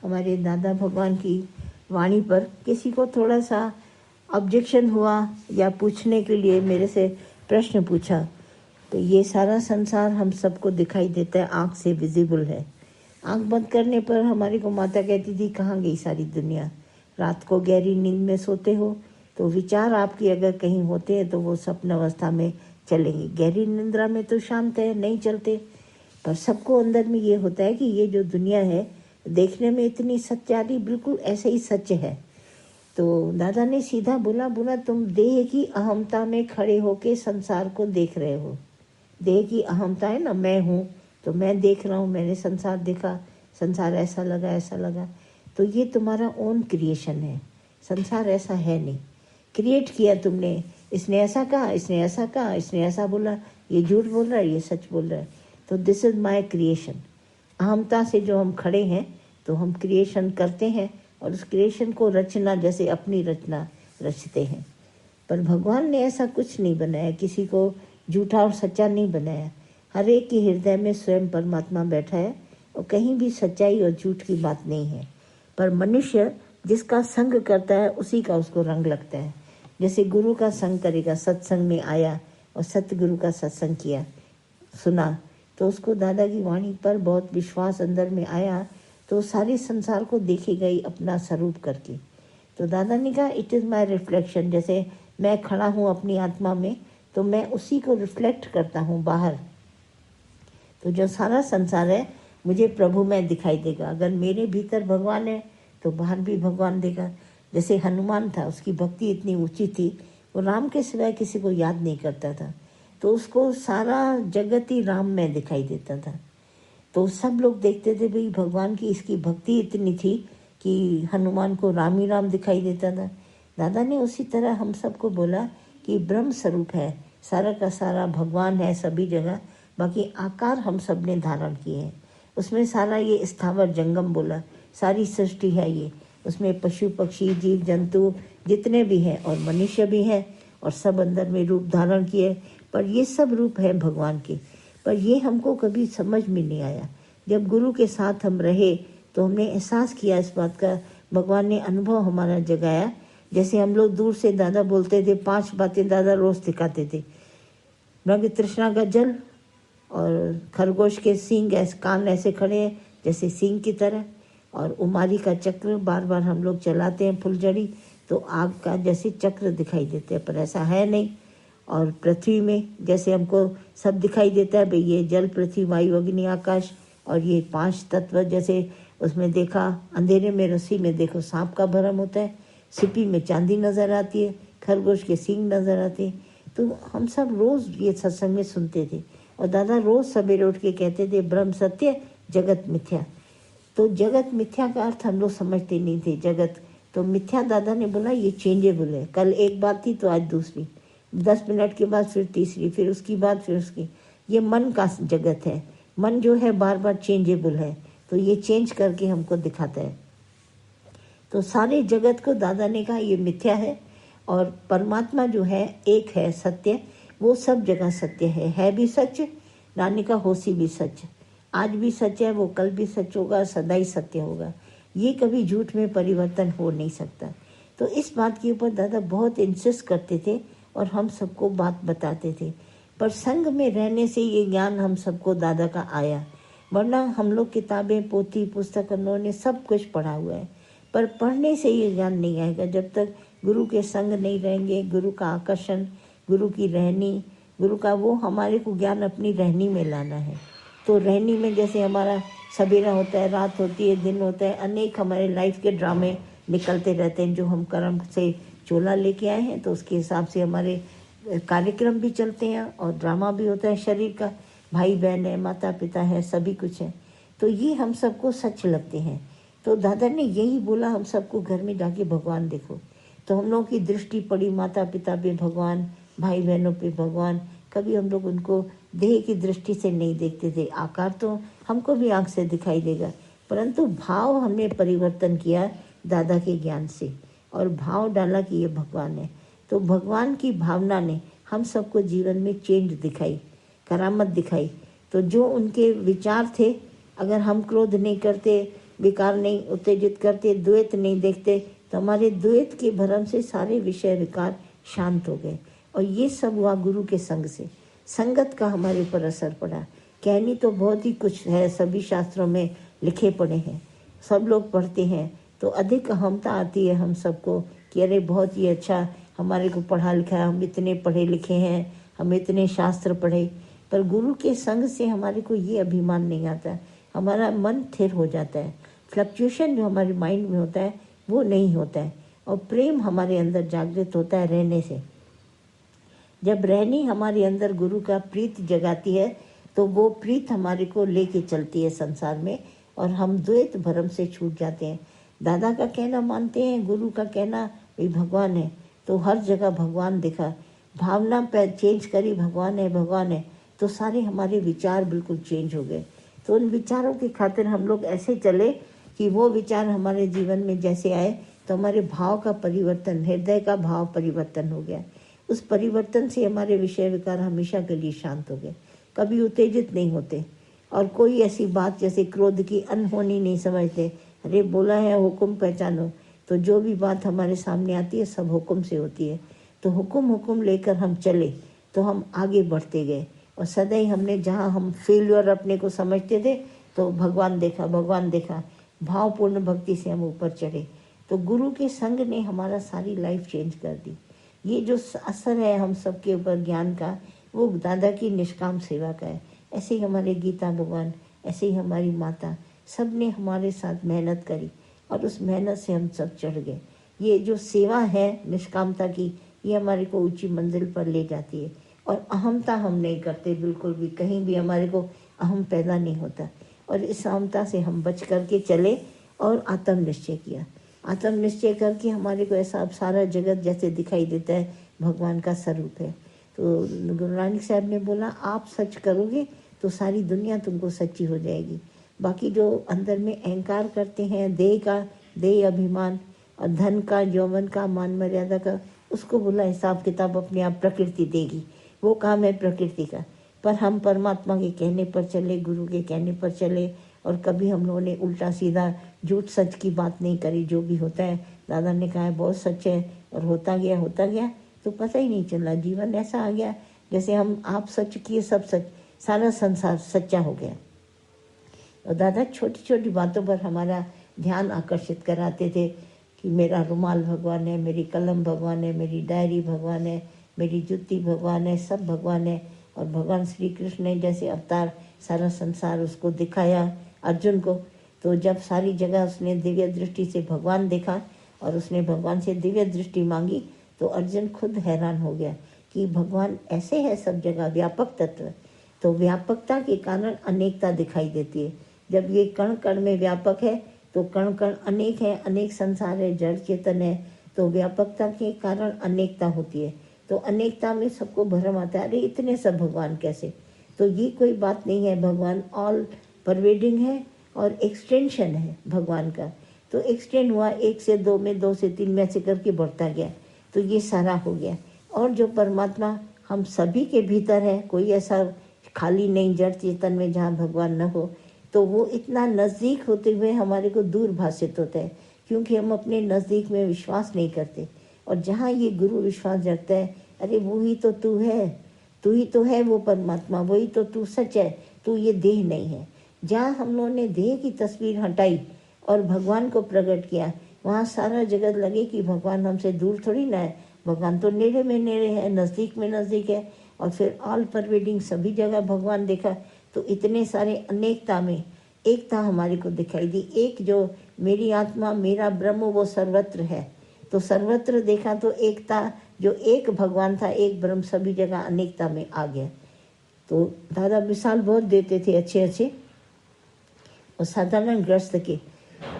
हमारे दादा भगवान की वाणी पर किसी को थोड़ा सा ऑब्जेक्शन हुआ या पूछने के लिए मेरे से प्रश्न पूछा, तो ये सारा संसार हम सबको दिखाई देता है, आँख से विजिबल है। आँख बंद करने पर हमारी को माता कहती थी कहाँ गई सारी दुनिया। रात को गहरी नींद में सोते हो तो विचार आपके अगर कहीं होते हैं तो वो स्वप्न अवस्था में चलेंगे। गहरी निंद्रा में तो शांत है, नहीं चलते। पर सबको अंदर में ये होता है कि ये जो दुनिया है देखने में इतनी सच्चाई बिल्कुल ऐसे ही सच है। तो दादा ने सीधा बोला तुम देह की अहमता में खड़े होके संसार को देख रहे हो। देह की अहमता है ना, मैं हूँ तो मैं देख रहा हूँ, मैंने संसार देखा, संसार ऐसा लगा। तो ये तुम्हारा ओन क्रिएशन है, संसार ऐसा है नहीं, क्रिएट किया तुमने। इसने ऐसा कहा, इसने ऐसा कहा, इसने ऐसा बोला, ये झूठ बोल रहा है, ये सच बोल रहा है। तो दिस इज़ माय क्रिएशन। अहमता से जो हम खड़े हैं तो हम क्रिएशन करते हैं और उस क्रिएशन को रचना जैसे अपनी रचना रचते हैं। पर भगवान ने ऐसा कुछ नहीं बनाया, किसी को झूठा और सच्चा नहीं बनाया। हर एक के हृदय में स्वयं परमात्मा बैठा है और कहीं भी सच्चाई और झूठ की बात नहीं है। पर मनुष्य जिसका संग करता है उसी का उसको रंग लगता है। जैसे गुरु का संग करेगा, सत्संग में आया और सतगुरु का सत्संग किया, सुना, तो उसको दादा की वाणी पर बहुत विश्वास अंदर में आया, तो सारे संसार को देखेगा ही अपना स्वरूप करके। तो दादा ने कहा इट इज़ माय रिफ्लेक्शन। जैसे मैं खड़ा हूँ अपनी आत्मा में तो मैं उसी को रिफ्लेक्ट करता हूँ बाहर। तो जो सारा संसार है मुझे प्रभु में दिखाई देगा। अगर मेरे भीतर भगवान है तो बाहर भी भगवान देगा। जैसे हनुमान था, उसकी भक्ति इतनी ऊंची थी, वो राम के सिवाय किसी को याद नहीं करता था, तो उसको सारा जगत ही राम में दिखाई देता था। तो सब लोग देखते थे भाई भगवान की इसकी भक्ति इतनी थी कि हनुमान को राम ही राम दिखाई देता था। दादा ने उसी तरह हम सबको बोला कि ब्रह्म स्वरूप है, सारा का सारा भगवान है सभी जगह, बाकी आकार हम सब ने धारण किए हैं। उसमें सारा ये स्थावर जंगम बोला, सारी सृष्टि है ये, उसमें पशु पक्षी जीव जंतु जितने भी हैं और मनुष्य भी हैं और सब अंदर में रूप धारण किए। पर ये सब रूप है भगवान के, पर ये हमको कभी समझ में नहीं आया। जब गुरु के साथ हम रहे तो हमने एहसास किया इस बात का, भगवान ने अनुभव हमारा जगाया। जैसे हम लोग दूर से दादा बोलते थे, 5 बातें दादा रोज दिखाते थे। मृग तृष्णा का जल और खरगोश के सींग ऐसे, कान ऐसे खड़े हैं जैसे सींग की तरह, और उमारी का चक्र बार बार हम लोग चलाते हैं फुलझड़ी तो आग का जैसे चक्र दिखाई देते हैं, पर ऐसा है नहीं। और पृथ्वी में जैसे हमको सब दिखाई देता है भाई, ये जल पृथ्वी वायु अग्नि आकाश, और ये 5 तत्व जैसे उसमें देखा, अंधेरे में रस्सी में देखो सांप का भरम होता है, सिपी में चांदी नजर आती है, खरगोश के सींग नजर आते हैं। तो हम सब रोज ये सत्संग में सुनते थे और दादा रोज सवेरे उठ के कहते थे ब्रह्म सत्य जगत मिथ्या। तो जगत मिथ्या का अर्थ हम लोग समझते नहीं थे। जगत तो मिथ्या, दादा ने बोला ये चेंजेबल है, कल एक बात थी तो आज दूसरी, 10 मिनट के बाद फिर तीसरी, फिर उसकी बाद फिर उसकी। ये मन का जगत है, मन जो है बार बार चेंजेबल है, तो ये चेंज करके हमको दिखाता है। तो सारे जगत को दादा ने कहा ये मिथ्या है और परमात्मा जो है एक है सत्य, वो सब जगह सत्य है भी सच, नानी का होशी भी सच, आज भी सच है, वो कल भी सच होगा, सदा ही सत्य होगा, ये कभी झूठ में परिवर्तन हो नहीं सकता। तो इस बात के ऊपर दादा बहुत इंसिस्ट करते थे और हम सबको बात बताते थे। पर संग में रहने से ये ज्ञान हम सबको दादा का आया, वरना हम लोग किताबें पोथी पुस्तक उन्होंने सब कुछ पढ़ा हुआ है, पर पढ़ने से ये ज्ञान नहीं आएगा जब तक गुरु के संग नहीं रहेंगे। गुरु का आकर्षण, गुरु की रहनी, गुरु का वो हमारे को ज्ञान अपनी रहनी में लाना है। तो रहनी में जैसे हमारा सवेरा होता है, रात होती है, दिन होता है, अनेक हमारे लाइफ के ड्रामे निकलते रहते हैं जो हम कर्म से चोला लेके आए हैं, तो उसके हिसाब से हमारे कार्यक्रम भी चलते हैं और ड्रामा भी होता है शरीर का, भाई बहन है, माता पिता है, सभी कुछ है। तो ये हम सबको सच लगते हैं। तो दादा ने यही बोला हम सबको घर में जाके भगवान देखो। तो हम लोगों की दृष्टि पड़ी माता पिता पे भगवान, भाई बहनों पे भगवान। कभी हम लोग उनको देह की दृष्टि से नहीं देखते थे। आकार तो हमको भी आँख से दिखाई देगा, परंतु भाव हमने परिवर्तन किया दादा के ज्ञान से, और भाव डाला कि ये भगवान है। तो भगवान की भावना ने हम सबको जीवन में चेंज दिखाई, करामत दिखाई। तो जो उनके विचार थे, अगर हम क्रोध नहीं करते, विकार नहीं उत्तेजित करते, द्वैत नहीं देखते, तो हमारे द्वैत के भ्रम से सारे विषय विकार शांत हो गए। और ये सब हुआ गुरु के संग से। संगत का हमारे ऊपर असर पड़ा। कहनी तो बहुत ही कुछ है, सभी शास्त्रों में लिखे पड़े हैं, सब लोग पढ़ते हैं, तो अधिक अहमता आती है हम सबको कि अरे बहुत ही अच्छा हमारे को पढ़ा लिखा है, हम इतने पढ़े लिखे हैं, हम इतने शास्त्र पढ़े। पर गुरु के संग से हमारे को ये अभिमान नहीं आता, हमारा मन स्थिर हो जाता है। फ्लक्चुएशन जो हमारे माइंड में होता है वो नहीं होता है, और प्रेम हमारे अंदर जागृत होता है रहने से। जब रहनी हमारे अंदर गुरु का प्रीत जगाती है, तो वो प्रीत हमारे को लेके चलती है संसार में, और हम द्वैत भ्रम से छूट जाते हैं। दादा का कहना मानते हैं, गुरु का कहना भी भगवान है, तो हर जगह भगवान दिखा। भावना पे चेंज करी, भगवान है भगवान है, तो सारे हमारे विचार बिल्कुल चेंज हो गए। तो उन विचारों की खातिर हम लोग ऐसे चले कि वो विचार हमारे जीवन में जैसे आए, तो हमारे भाव का परिवर्तन, हृदय का भाव परिवर्तन हो गया। उस परिवर्तन से हमारे विषय विकार हमेशा के लिए शांत हो गए, कभी उत्तेजित नहीं होते, और कोई ऐसी बात जैसे क्रोध की अनहोनी नहीं समझते। अरे बोला है हुक्म पहचानो, तो जो भी बात हमारे सामने आती है सब हुक्म से होती है। तो हुक्म लेकर हम चले, तो हम आगे बढ़ते गए, और सदैव हमने जहाँ हम फेल्यूर अपने को समझते थे, तो भगवान देखा भगवान देखा, भावपूर्ण भक्ति से हम ऊपर चढ़े। तो गुरु के संग ने हमारा सारी लाइफ चेंज कर दी। ये जो असर है हम सबके ऊपर ज्ञान का, वो दादा की निष्काम सेवा का है। ऐसे ही हमारे गीता भगवान, ऐसे ही हमारी माता, सब ने हमारे साथ मेहनत करी, और उस मेहनत से हम सब चढ़ गए। ये जो सेवा है निष्कामता की, ये हमारे को ऊंची मंजिल पर ले जाती है। और अहमता हम नहीं करते बिल्कुल भी, कहीं भी हमारे को अहम पैदा नहीं होता। और इस अहमता से हम बच करके चले और आत्मनिश्चय किया। आत्मनिश्चय करके हमारे को ऐसा अब सारा जगत जैसे दिखाई देता है भगवान का स्वरूप है। तो गुरु नानक साहब ने बोला, आप सच करोगे तो सारी दुनिया तुमको सच्ची हो जाएगी। बाकी जो अंदर में अहंकार करते हैं, देह अभिमान और धन का, यौवन का, मान मर्यादा का, उसको बोला हिसाब किताब अपने आप प्रकृति देगी, वो काम है प्रकृति का। पर हम परमात्मा के कहने पर चले, गुरु के कहने पर चले, और कभी हम लोगों ने उल्टा सीधा झूठ सच की बात नहीं करी। जो भी होता है दादा ने कहा है बहुत सच है, और होता गया तो पता ही नहीं चला। जीवन ऐसा आ गया जैसे हम आप सच किए सब सच, सारा संसार सच्चा हो गया। और दादा छोटी छोटी बातों पर हमारा ध्यान आकर्षित कराते थे कि मेरा रुमाल भगवान है, मेरी कलम भगवान है, मेरी डायरी भगवान है, मेरी जूती भगवान है, सब भगवान है। और भगवान श्री कृष्ण ने जैसे अवतार सारा संसार उसको दिखाया अर्जुन को, तो जब सारी जगह उसने दिव्य दृष्टि से भगवान देखा और उसने भगवान से दिव्य दृष्टि मांगी, तो अर्जुन खुद हैरान हो गया कि भगवान ऐसे है सब जगह, व्यापक तत्व। तो व्यापकता के कारण अनेकता दिखाई देती है। जब ये कण कण में व्यापक है, तो कण कण अनेक है, अनेक संसार है, जड़ चेतन है, तो व्यापकता के कारण अनेकता होती है। तो अनेकता में सबको भ्रम आता है, अरे इतने सब भगवान कैसे। तो ये कोई बात नहीं है, भगवान ऑल परवेडिंग है और एक्सटेंशन है भगवान का। तो एक्सटेंड हुआ 1 से 2 में, 2 से 3 में, ऐसे करके बढ़ता गया, तो ये सारा हो गया। और जो परमात्मा हम सभी के भीतर है, कोई ऐसा खाली नहीं जड़ चेतन में जहाँ भगवान न हो, तो वो इतना नज़दीक होते हुए हमारे को दूर भाषित होता है, क्योंकि हम अपने नज़दीक में विश्वास नहीं करते। और जहाँ ये गुरु विश्वास जगता है, अरे वो ही तो तू है, तू ही तो है वो परमात्मा, वही तो तू सच है, तू ये देह नहीं है। जहाँ हम लोगों ने देह की तस्वीर हटाई और भगवान को प्रकट किया, वहाँ सारा जगत लगे कि भगवान हमसे दूर थोड़ी ना है, भगवान तो नेड़े में नेड़े है, नज़दीक में नज़दीक है। और फिर ऑल परवेडिंग सभी जगह भगवान देखा, तो इतने सारे अनेकता में एकता हमारे को दिखाई दी। एक जो मेरी आत्मा, मेरा ब्रह्म, वो सर्वत्र है, तो सर्वत्र देखा तो एकता, जो एक भगवान था, एक ब्रह्म, सभी जगह अनेकता में आ गया। तो दादा मिसाल बहुत देते थे अच्छे अच्छे, और साधारण ग्रस्त के,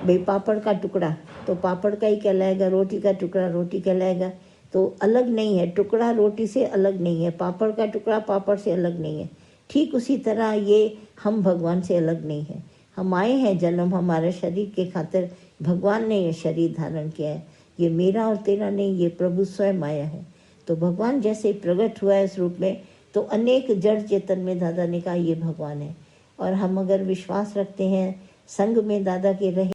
भाई पापड़ का टुकड़ा तो पापड़ का ही कहलाएगा, रोटी का टुकड़ा रोटी कहलाएगा, तो अलग नहीं है। टुकड़ा रोटी से अलग नहीं है, पापड़ का टुकड़ा पापड़ से अलग नहीं है। ठीक उसी तरह ये हम भगवान से अलग नहीं है। हम आए हैं जन्म हमारे शरीर के खातिर, भगवान ने ये शरीर धारण किया है। ये मेरा और तेरा नहीं, ये प्रभु स्वयं आया है। तो भगवान जैसे प्रकट हुआ है इस रूप में, तो अनेक जड़ चेतन में दादा ने कहा ये भगवान है। और हम अगर विश्वास रखते हैं, संग में दादा के रहे